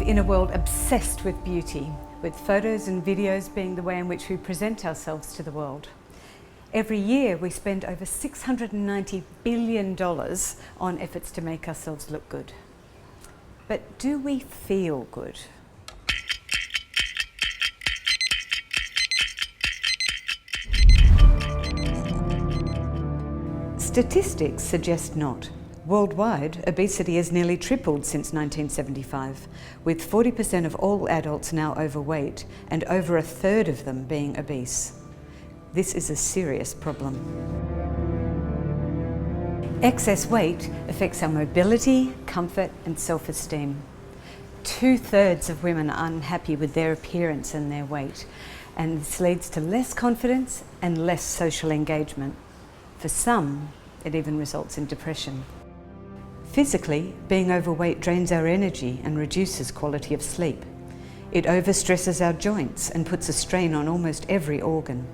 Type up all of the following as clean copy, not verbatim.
in a world obsessed with beauty, with photos and videos being the way in which we present ourselves to the world. Every year we spend over $690 billion on efforts to make ourselves look good. But do we feel good? Statistics suggest not. Worldwide, obesity has nearly tripled since 1975, with 40% of all adults now overweight and over a third of them being obese. This is a serious problem. Excess weight affects our mobility, comfort and self-esteem. 2/3 of women are unhappy with their appearance and their weight, and this leads to less confidence and less social engagement. For some, it even results in depression. Physically, being overweight drains our energy and reduces quality of sleep. It overstresses our joints and puts a strain on almost every organ.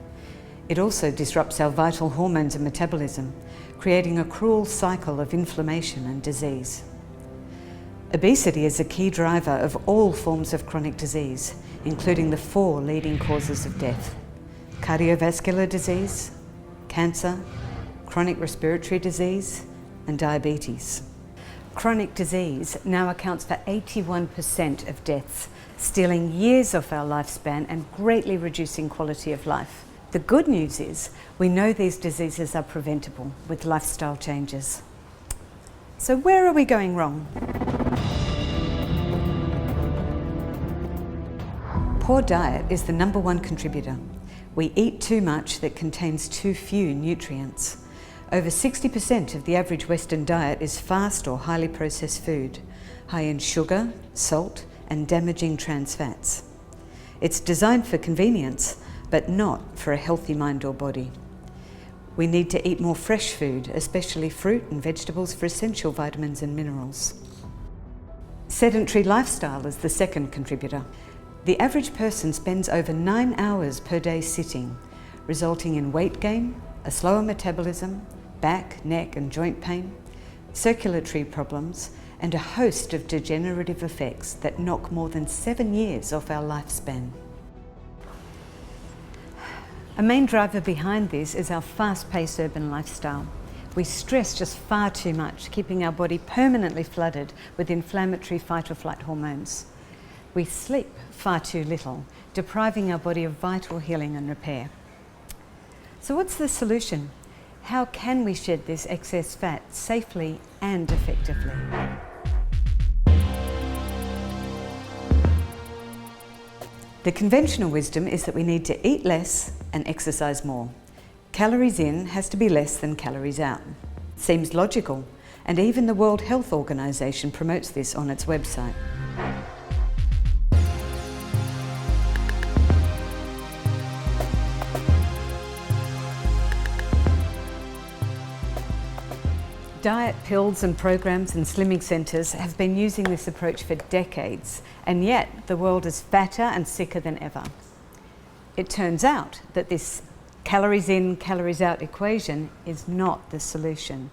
It also disrupts our vital hormones and metabolism, creating a cruel cycle of inflammation and disease. Obesity is a key driver of all forms of chronic disease, including the 4 leading causes of death: cardiovascular disease, cancer, chronic respiratory disease, and diabetes. Chronic disease now accounts for 81% of deaths, stealing years off our lifespan and greatly reducing quality of life. The good news is we know these diseases are preventable with lifestyle changes. So where are we going wrong? Poor diet is the #1 contributor. We eat too much that contains too few nutrients. Over 60% of the average Western diet is fast or highly processed food, high in sugar, salt, and damaging trans fats. It's designed for convenience, but not for a healthy mind or body. We need to eat more fresh food, especially fruit and vegetables for essential vitamins and minerals. Sedentary lifestyle is the second contributor. The average person spends over 9 hours per day sitting, resulting in weight gain, a slower metabolism, back, neck and joint pain, circulatory problems, and a host of degenerative effects that knock more than 7 years off our lifespan. A main driver behind this is our fast-paced urban lifestyle. We stress just far too much, keeping our body permanently flooded with inflammatory fight-or-flight hormones. We sleep far too little, depriving our body of vital healing and repair. So what's the solution? How can we shed this excess fat safely and effectively? The conventional wisdom is that we need to eat less and exercise more. Calories in has to be less than calories out. Seems logical, and even the World Health Organization promotes this on its website. Diet pills and programs and slimming centres have been using this approach for decades, and yet the world is fatter and sicker than ever. It turns out that this calories in, calories out equation is not the solution.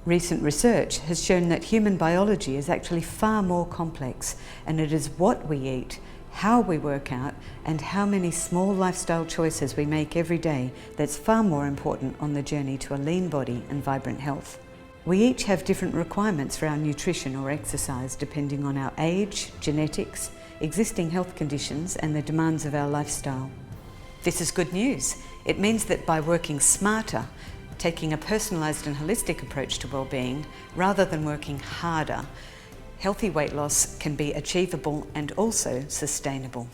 Recent research has shown that human biology is actually far more complex, and it is what we eat, how we work out, and how many small lifestyle choices we make every day that's far more important on the journey to a lean body and vibrant health. We each have different requirements for our nutrition or exercise depending on our age, genetics, existing health conditions and the demands of our lifestyle. This is good news. It means that by working smarter, taking a personalised and holistic approach to well-being, rather than working harder, healthy weight loss can be achievable and also sustainable.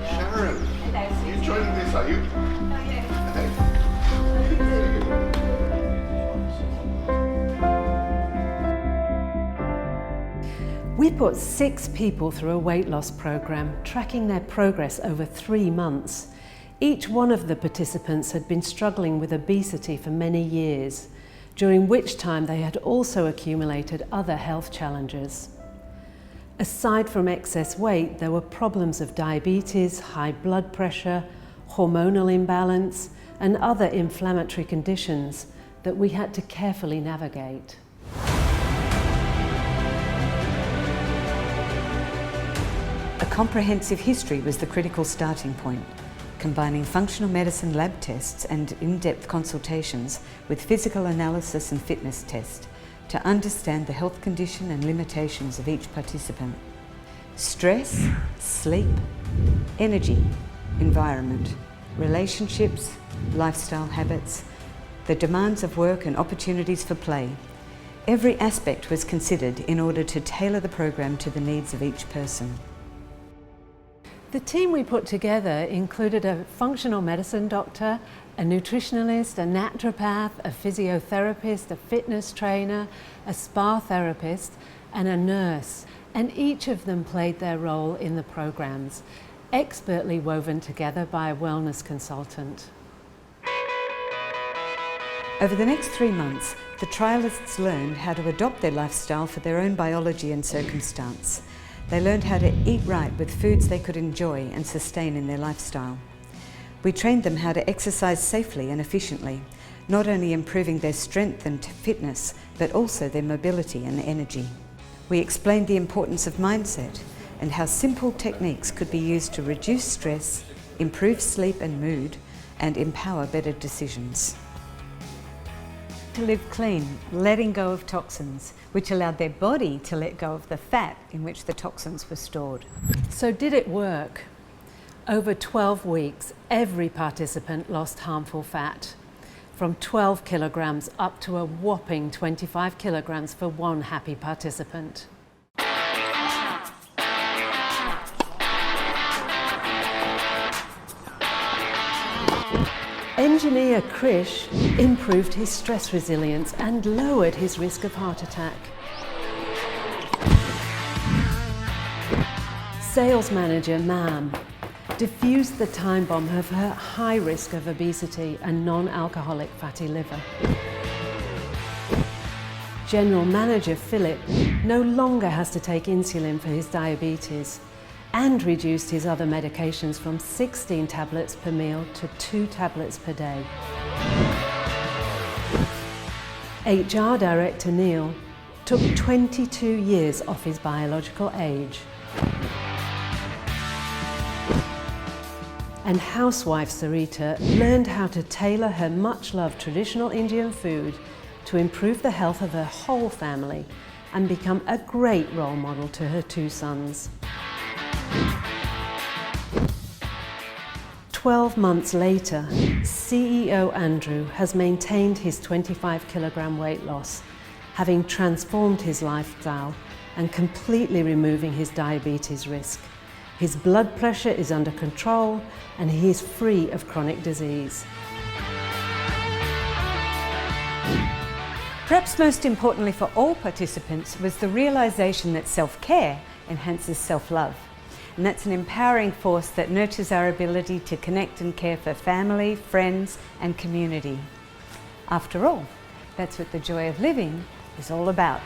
Sharon, you enjoying this, are you? We put 6 people through a weight loss program, tracking their progress over 3 months. Each one of the participants had been struggling with obesity for many years, during which time they had also accumulated other health challenges. Aside from excess weight, there were problems of diabetes, high blood pressure, hormonal imbalance, and other inflammatory conditions, that we had to carefully navigate. A comprehensive history was the critical starting point, combining functional medicine lab tests and in-depth consultations with physical analysis and fitness tests to understand the health condition and limitations of each participant. Stress, sleep, energy, environment, relationships, lifestyle habits, the demands of work and opportunities for play. Every aspect was considered in order to tailor the program to the needs of each person. The team we put together included a functional medicine doctor, a nutritionalist, a naturopath, a physiotherapist, a fitness trainer, a spa therapist, and a nurse, and each of them played their role in the programs, expertly woven together by a wellness consultant. Over the next 3 months, the trialists learned how to adopt their lifestyle for their own biology and circumstance. They learned how to eat right with foods they could enjoy and sustain in their lifestyle. We trained them how to exercise safely and efficiently, not only improving their strength and fitness, but also their mobility and energy. We explained the importance of mindset and how simple techniques could be used to reduce stress, improve sleep and mood, and empower better decisions. To live clean, letting go of toxins, which allowed their body to let go of the fat in which the toxins were stored. So did it work? Over 12 weeks, every participant lost harmful fat, from 12 kilograms up to a whopping 25 kilograms for one happy participant. Engineer Krish improved his stress resilience and lowered his risk of heart attack. Sales manager Mam diffused the time bomb of her high risk of obesity and non-alcoholic fatty liver. General manager Philip no longer has to take insulin for his diabetes and reduced his other medications from 16 tablets per meal to 2 tablets per day. HR Director Neil took 22 years off his biological age. And housewife Sarita learned how to tailor her much-loved traditional Indian food to improve the health of her whole family and become a great role model to her 2 sons. 12 months later, CEO Andrew has maintained his 25 kilogram weight loss, having transformed his lifestyle and completely removing his diabetes risk. His blood pressure is under control and he is free of chronic disease. Perhaps most importantly for all participants was the realisation that self-care enhances self-love. And that's an empowering force that nurtures our ability to connect and care for family, friends and community. After all, that's what the joy of living is all about.